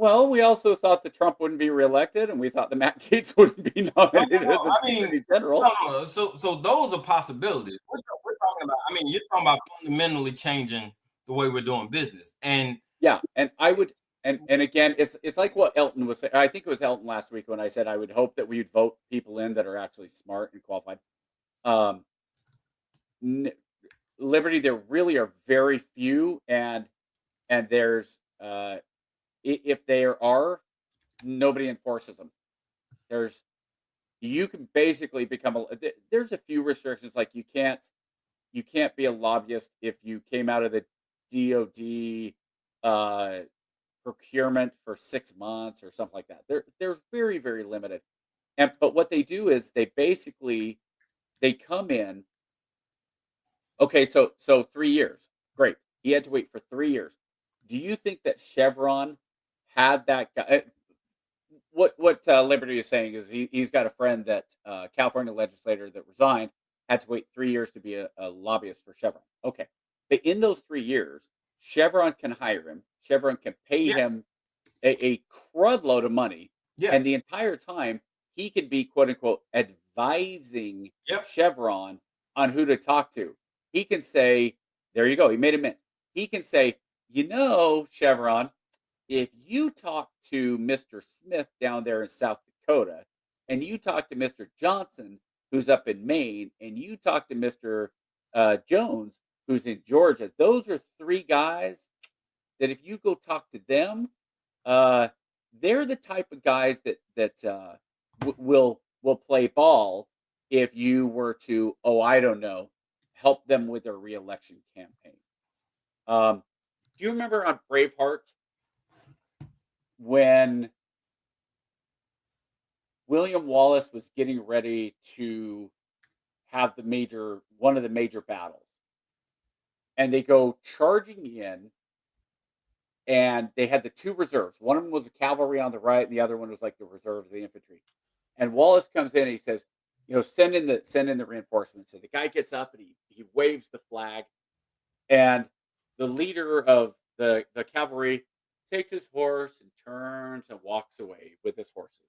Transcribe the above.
Well, we also thought that Trump wouldn't be reelected, and we thought that Matt Gaetz wouldn't be No, nominated no, no. as I mean, Attorney no, General. no. So those are possibilities. We're talking about. I mean, you're talking about fundamentally changing the way we're doing business, and Yeah, and I would and again, it's like what Elton was saying. I think it was Elton last week when I said I would hope that we'd vote people in that are actually smart and qualified. Um, n Liberty, there really are very few, and there's, if there are, nobody enforces them. There's you can basically become there's a few restrictions, like you can't be a lobbyist if you came out of the DOD, uh, procurement for 6 months or something like that. They're very, very limited. And but what they do is they come in, okay, so 3 years. Great. He had to wait for 3 years. Do you think that Chevron had that guy what Liberty is saying is he's got a friend that, California legislator that resigned, had to wait 3 years to be a lobbyist for Chevron. Okay. But in those 3 years, Chevron can hire him. Chevron can pay yeah, him a crud load of money, yeah, and the entire time, he could be, quote, unquote, "advising" yep. Chevron on who to talk to. He can say, there you go, he made a mint. He can say, Chevron, if you talk to Mr. Smith down there in South Dakota, and you talk to Mr. Johnson, who's up in Maine, and you talk to Mr. Jones, who's in Georgia, those are 3 guys that if you go talk to them, uh, they're the type of guys that will play ball if you were to, oh, I don't know, help them with their reelection campaign. Um, do you remember on Braveheart when William Wallace was getting ready to have the major one of the major battles, and they go charging in, and they had the 2 reserves. One of them was the cavalry on the right, and the other one was like the reserves, the infantry. And Wallace comes in and he says, send in the reinforcements. So the guy gets up and he waves the flag, and the leader of the cavalry takes his horse and turns and walks away with his horses.